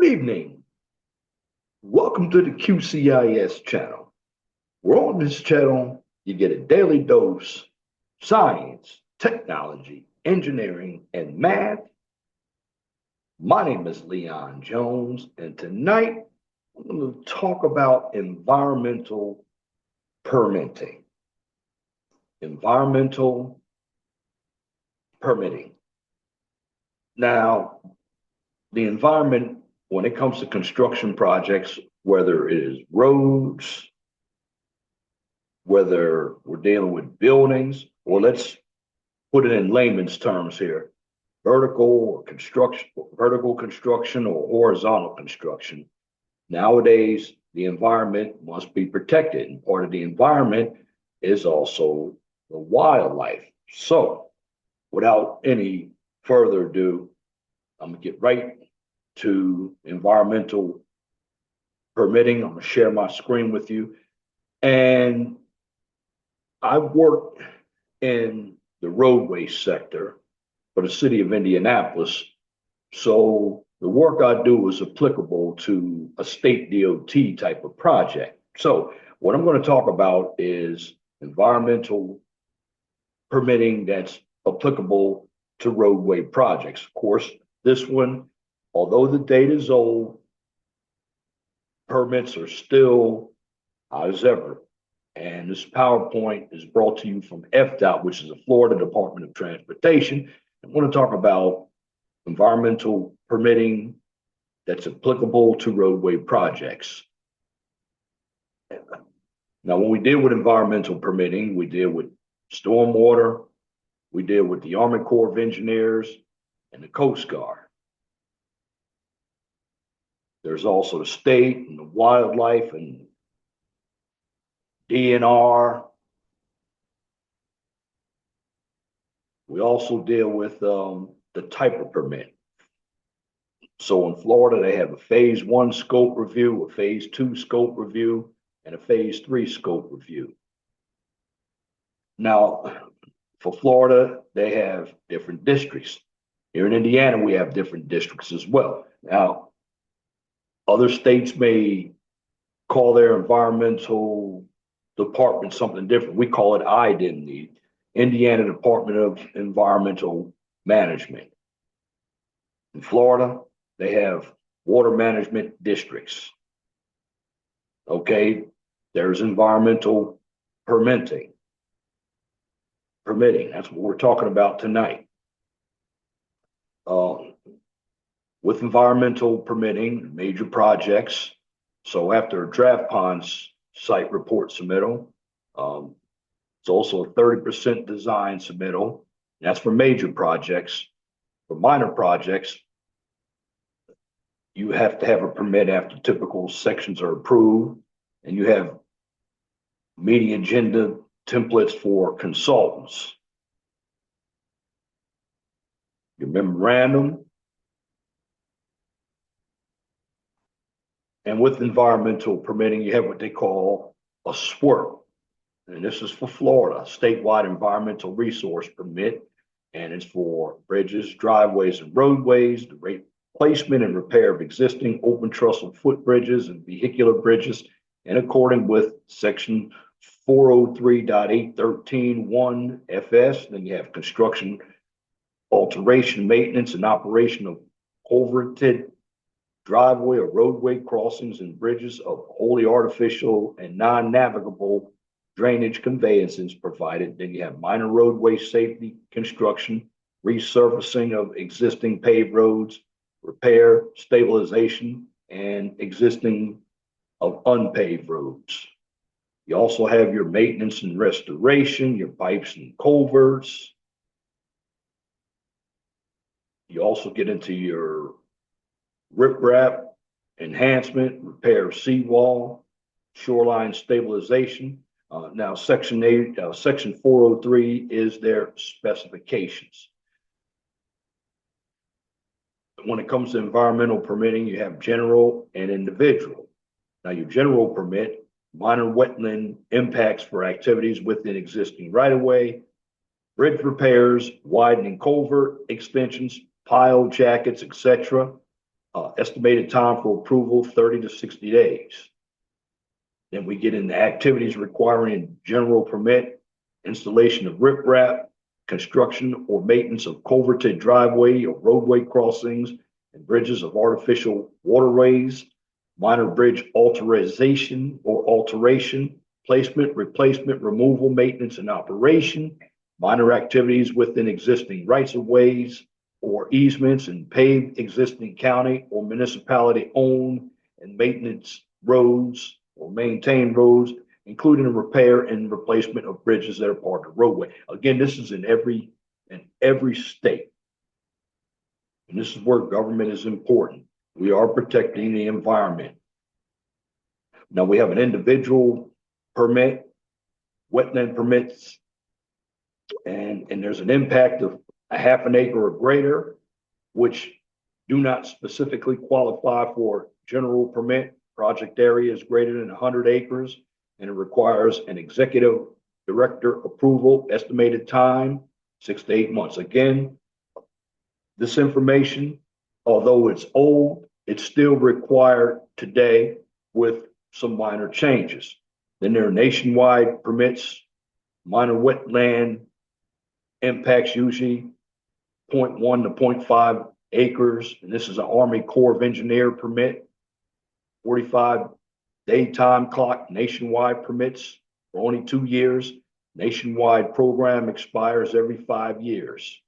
Good evening. Welcome to the QCIS channel. Where on this channel, you get a daily dose science, technology, engineering, and math. My name is Leon Jones, and tonight I'm going to talk about environmental permitting. Environmental permitting. Now, the environment, when it comes to construction projects, whether it is roads, whether we're dealing with buildings, or let's put it in layman's terms here, vertical construction or horizontal construction. Nowadays, the environment must be protected, and part of the environment is also the wildlife. So, without any further ado, I'm gonna get right to environmental permitting. I'm gonna share my screen with you. And I work in the roadway sector for the city of Indianapolis. So the work I do is applicable to a state DOT type of project. So what I'm going to talk about is environmental permitting that's applicable to roadway projects. Of course, this one, although the date is old, permits are still hot as ever. And this PowerPoint is brought to you from FDOT, which is the Florida Department of Transportation. I want to talk about environmental permitting that's applicable to roadway projects. Now, when we deal with environmental permitting, we deal with stormwater, we deal with the Army Corps of Engineers and the Coast Guard. There's also the state and the wildlife and DNR. We also deal with the type of permit. So in Florida, they have a phase 1 scope review, a phase 2 scope review, and a phase 3 scope review. Now, for Florida, they have different districts. Here in Indiana, we have different districts as well. Now, other states may call their environmental department something different. We call it IDEM, Indiana Department of Environmental Management. In Florida, they have water management districts. Okay, there's environmental permitting. That's what we're talking about tonight. With environmental permitting, major projects. So after a draft ponds site report submittal, it's also a 30% design submittal. That's for major projects. For minor projects, you have to have a permit after typical sections are approved, and you have meeting agenda templates for consultants. Your memorandum. And with environmental permitting, you have what they call a SWIRP. And this is for Florida, statewide environmental resource permit. And it's for bridges, driveways, and roadways, the replacement and repair of existing open trestle footbridges and vehicular bridges, in accordance with section 403.813.1 FS. Then you have construction, alteration, maintenance, and operation of culverted driveway or roadway crossings and bridges of wholly artificial and non-navigable drainage conveyances provided. Then you have minor roadway safety construction, resurfacing of existing paved roads, repair, stabilization, and existing of unpaved roads. You also have your maintenance and restoration, your pipes and culverts. You also get into your riprap, enhancement, repair of seawall, shoreline stabilization. Now, Section 403 is their specifications. When it comes to environmental permitting, you have general and individual. Now, your general permit, minor wetland impacts for activities within existing right-of-way, bridge repairs, widening culvert extensions, pile jackets, etc. Estimated time for approval, 30 to 60 days. Then we get into activities requiring general permit, installation of riprap, construction or maintenance of culverted driveway or roadway crossings and bridges of artificial waterways, minor bridge alteration or alteration, placement, replacement, removal, maintenance, and operation, minor activities within existing rights of ways or easements and paved existing county or municipality owned and maintenance roads or maintained roads, including the repair and replacement of bridges that are part of the roadway. Again, this is in every state. And this is where government is important. We are protecting the environment. Now we have an individual permit, wetland permits, and there's an impact of a half an acre or greater, which do not specifically qualify for general permit. Project area is greater than 100 acres, and it requires an executive director approval. Estimated time, 6 to 8 months. Again, this information, although it's old, it's still required today with some minor changes. Then there are nationwide permits, minor wetland impacts, usually 0.1 to 0.5 acres. And this is an Army Corps of Engineer permit, 45-day time clock, nationwide permits for only 2 years. Nationwide program expires every 5 years.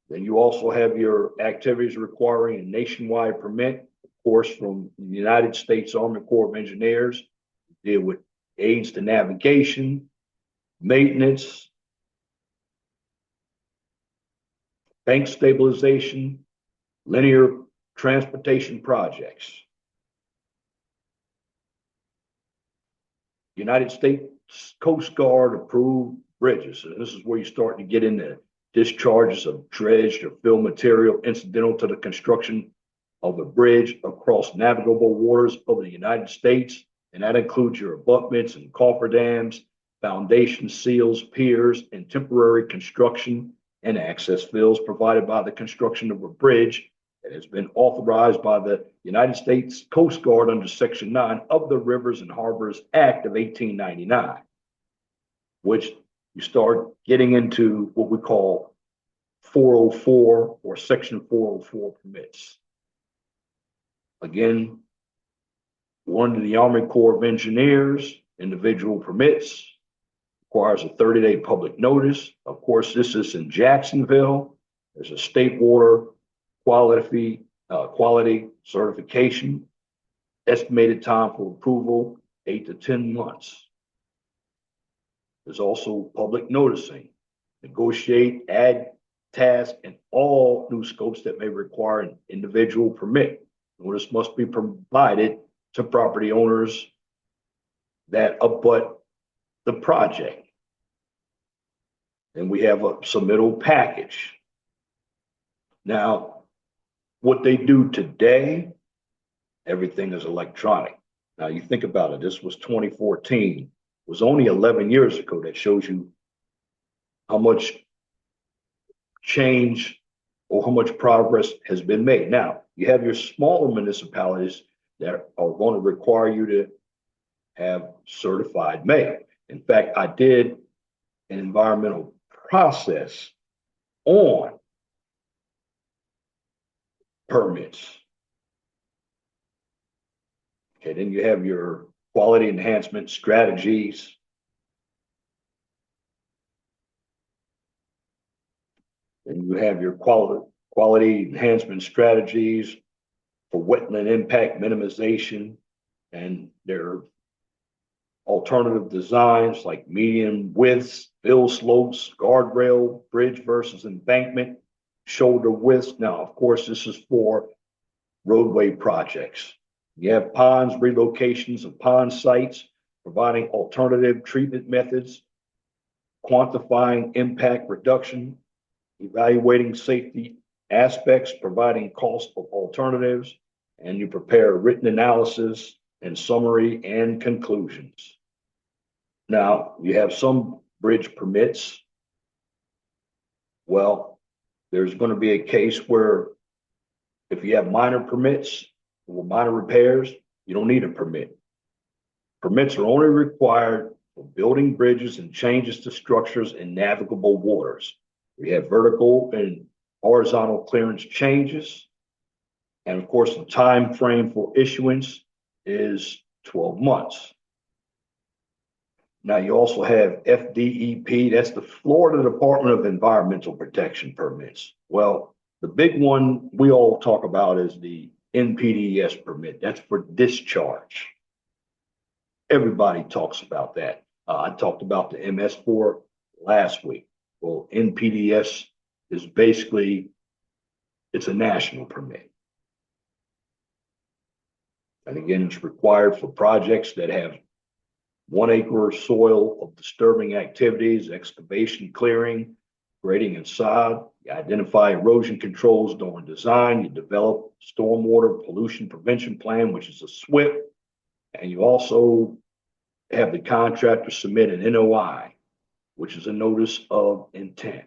Then you also have your activities requiring a nationwide permit, of course, from the United States Army Corps of Engineers, deal with aids to navigation, maintenance, bank stabilization, linear transportation projects. United States Coast Guard approved bridges. And this is where you start to get into discharges of dredged or fill material incidental to the construction of a bridge across navigable waters of the United States. And that includes your abutments and cofferdams, foundation seals, piers, and temporary construction and access fills provided by the construction of a bridge that has been authorized by the United States Coast Guard under Section 9 of the Rivers and Harbors Act of 1899, which you start getting into what we call 404 or Section 404 permits. Again, one to the Army Corps of Engineers, individual permits, requires a 30-day public notice. Of course, this is in Jacksonville. There's a state water quality certification. Estimated time for approval, 8 to 10 months. There's also public noticing. Negotiate, add tasks, and all new scopes that may require an individual permit. Notice must be provided to property owners that abut the project. And we have a submittal package. Now, what they do today, everything is electronic. Now you think about it, this was 2014. It was only 11 years ago. That shows you how much change or how much progress has been made. Now, you have your smaller municipalities that are going to require you to have certified mail. In fact, I did an environmental process on permits. Okay, then you have your quality enhancement strategies. Then you have your quality enhancement strategies for wetland impact minimization, and there are alternative designs like median widths, fill slopes, guardrail, bridge versus embankment, shoulder widths. Now, of course, this is for roadway projects. You have ponds, relocations of pond sites, providing alternative treatment methods, quantifying impact reduction, evaluating safety aspects, providing cost of alternatives, and you prepare written analysis and summary and conclusions. Now, you have some bridge permits. Well, there's going to be a case where If you have minor permits or minor repairs, you don't need a permit. Permits are only required for building bridges and changes to structures in navigable waters. We have vertical and horizontal clearance changes. And of course, the time frame for issuance is 12 months. Now you also have FDEP, that's the Florida Department of Environmental Protection permits. Well, the big one we all talk about is the NPDES permit. That's for discharge. Everybody talks about that. I talked about the MS4 last week. Well, NPDES is basically, it's a national permit. And again, it's required for projects that have 1 acre of soil of disturbing activities, excavation, clearing, grading and sod. You identify erosion controls during design. You develop stormwater pollution prevention plan, which is a SWIP. And you also have the contractor submit an NOI, which is a notice of intent.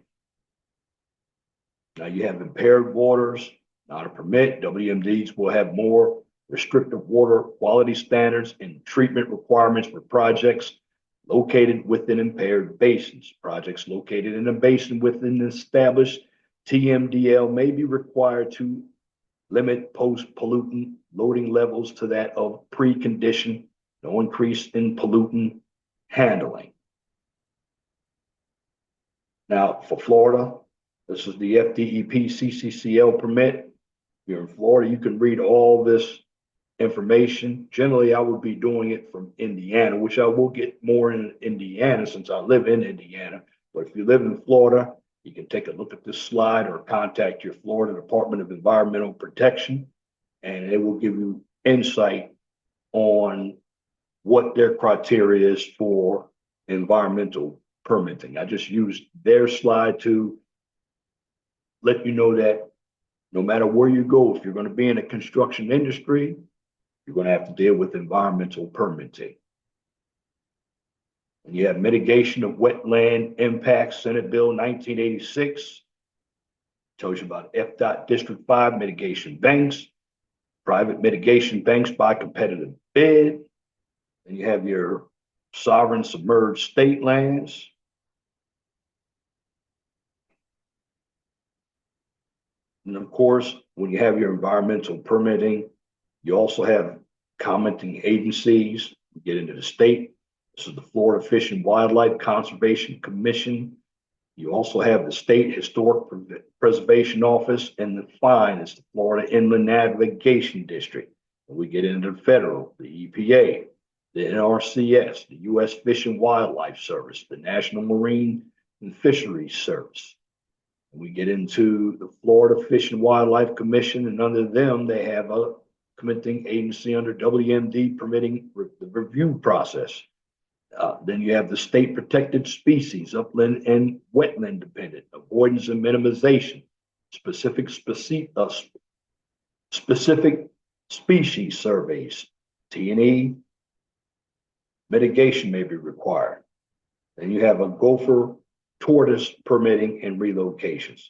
Now you have impaired waters, not a permit. WMDs will have more restrictive water quality standards and treatment requirements for projects located within impaired basins. Projects located in a basin within an established TMDL may be required to limit post-pollutant loading levels to that of precondition, no increase in pollutant handling. Now for Florida, this is the FDEP CCCL permit. If you're in Florida, you can read all this information. Generally, I would be doing it from Indiana, which I will get more in Indiana since I live in Indiana. But if you live in Florida, you can take a look at this slide or contact your Florida Department of Environmental Protection, and it will give you insight on what their criteria is for environmental permitting. I just used their slide to let you know that no matter where you go, if you're going to be in the construction industry, you're going to have to deal with environmental permitting. And you have mitigation of wetland impacts, Senate Bill 1986. Tells you about FDOT District 5 mitigation banks, private mitigation banks by competitive bid. And you have your sovereign submerged state lands. And of course, when you have your environmental permitting, you also have commenting agencies. You get into the state. This is the Florida Fish and Wildlife Conservation Commission. You also have the State Historic Preservation Office, and the FINE is the Florida Inland Navigation District. And we get into the federal, the EPA, the NRCS, the U.S. Fish and Wildlife Service, the National Marine and Fisheries Service. And we get into the Florida Fish and Wildlife Commission, and under them, they have a commenting agency under WMD permitting the review process. Then you have the state protected species, upland and wetland dependent, avoidance and minimization, specific species surveys, T&E, mitigation may be required. Then you have a gopher tortoise permitting and relocations.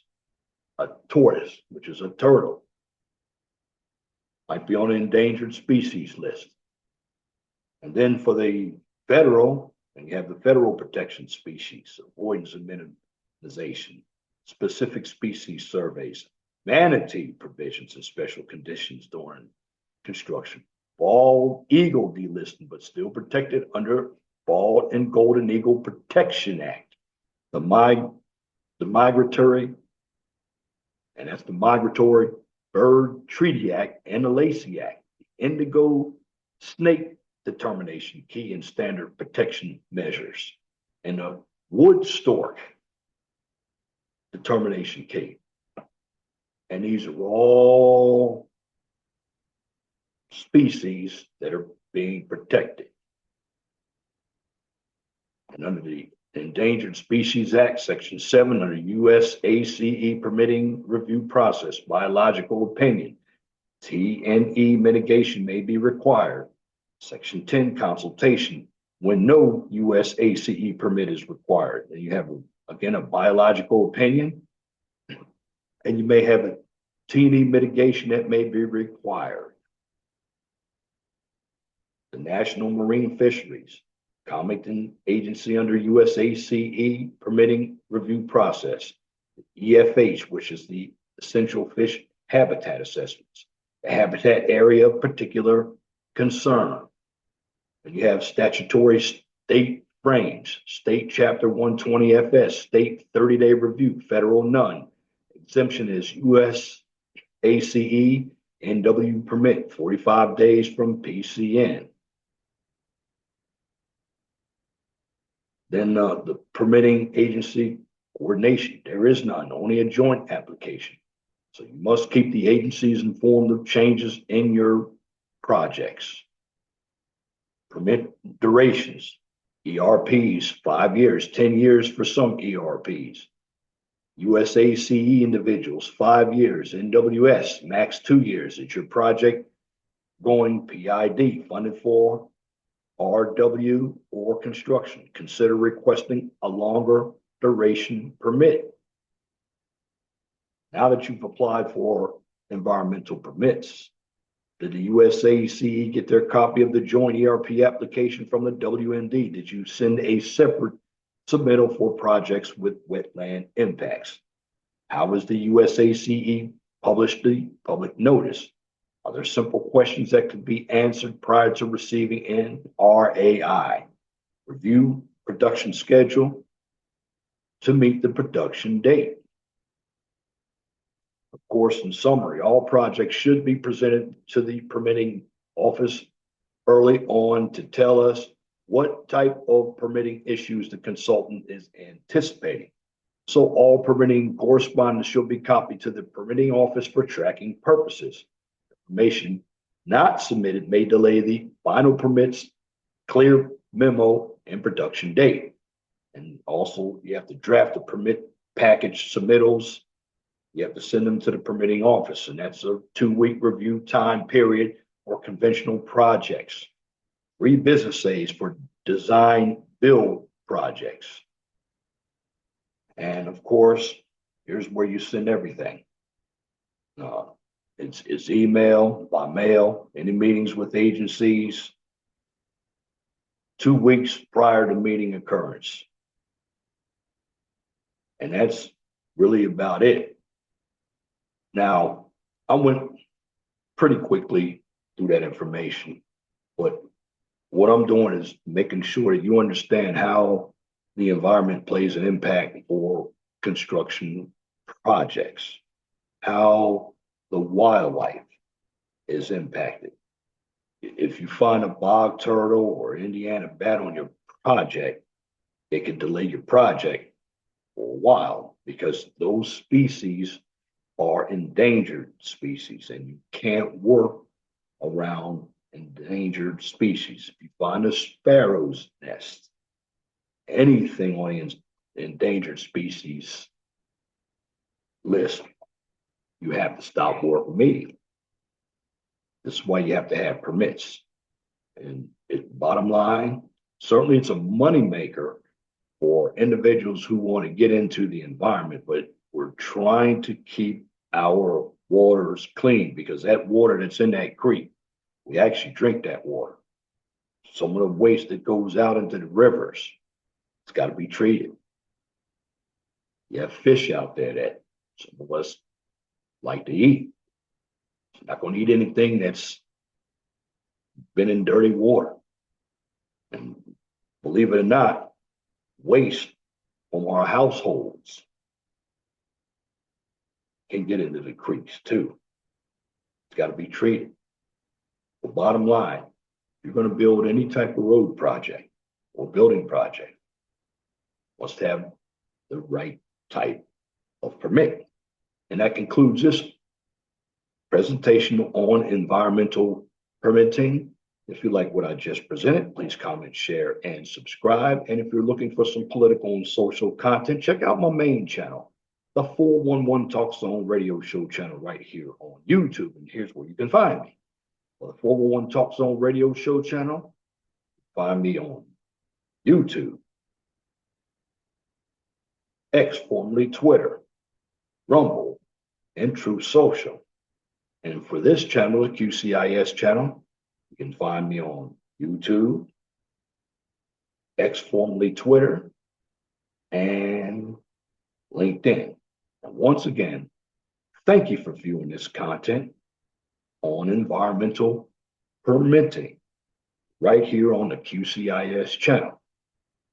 A tortoise, which is a turtle, might be on an endangered species list. And then for the federal, and you have the federal protection species, avoidance and minimization, specific species surveys, manatee provisions and special conditions during construction, bald eagle delisting, but still protected under Bald and Golden Eagle Protection Act, the migratory, and that's the Migratory Bird Treaty Act and the Lacey Act, the indigo snake determination key and standard protection measures, and the wood stork determination key. And these are all species that are being protected. And under the Endangered Species Act, Section 7, under U.S. ACE permitting review process, biological opinion, T&E mitigation may be required. Section 10, consultation, when no U.S. ACE permit is required. And you have, again, a biological opinion, and you may have a T&E mitigation that may be required. The National Marine Fisheries Commenting Agency under USACE permitting review process. The EFH, which is the Essential Fish Habitat Assessments, the habitat area of particular concern. And you have statutory state frames, state chapter 120 FS, state 30-day review, federal none. Exemption is US ACE NW permit, 45 days from PCN. Then the permitting agency coordination, there is none, only a joint application. So you must keep the agencies informed of changes in your projects. Permit durations, ERPs, 5 years, 10 years for some ERPs. USACE individuals, 5 years. NWS, max 2 years. It's your project going PID, funded for RW or construction. Consider requesting a longer duration permit. Now that you've applied for environmental permits, did the USACE get their copy of the joint ERP application from the WMD? Did you send a separate submittal for projects with wetland impacts? How has the USACE published the public notice? Are there simple questions that could be answered prior to receiving an RAI? Review production schedule to meet the production date. Of course, in summary, all projects should be presented to the permitting office early on to tell us what type of permitting issues the consultant is anticipating. So all permitting correspondence should be copied to the permitting office for tracking purposes. Information not submitted may delay the final permits, clear memo, and production date. And also, you have to draft the permit package submittals. You have to send them to the permitting office, and that's a 2-week review time period for conventional projects. 3 business days for design build projects. And of course, here's where you send everything. It's email, by mail, any meetings with agencies, 2 weeks prior to meeting occurrence. And that's really about it. Now, I went pretty quickly through that information, but what I'm doing is making sure that you understand how the environment plays an impact for construction projects, how the wildlife is impacted. If you find a bog turtle or Indiana bat on your project, it can delay your project for a while because those species are endangered species and you can't work around endangered species. If you find a sparrow's nest, anything on the endangered species list, you have to stop work immediately. This is why you have to have permits. And bottom line, certainly it's a moneymaker for individuals who want to get into the environment, but we're trying to keep our waters clean because that water that's in that creek, we actually drink that water. Some of the waste that goes out into the rivers, it's got to be treated. You have fish out there that some of us like to eat. Not going to eat anything that's been in dirty water. And believe it or not, waste from our households can get into the creeks too. It's got to be treated. The bottom line, if you're going to build any type of road project or building project, must have the right type of permit. And that concludes this presentation on environmental permitting. If you like what I just presented, please comment, share, and subscribe. And if you're looking for some political and social content, check out my main channel, the 411 Talk Zone radio show channel right here on YouTube. And here's where you can find me. For the 411 Talk Zone radio show channel, find me on YouTube, X, formerly Twitter, Rumble, and Truth Social. And for this channel, the QCIS channel, you can find me on YouTube, X formerly Twitter, and LinkedIn. And once again, thank you for viewing this content on environmental permitting right here on the QCIS channel.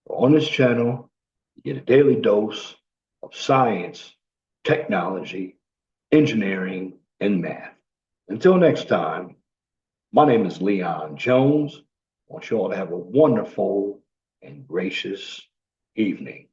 On this channel, you get a daily dose of science, technology, engineering, and math. Until next time, my name is Leon Jones. I want you all to have a wonderful and gracious evening.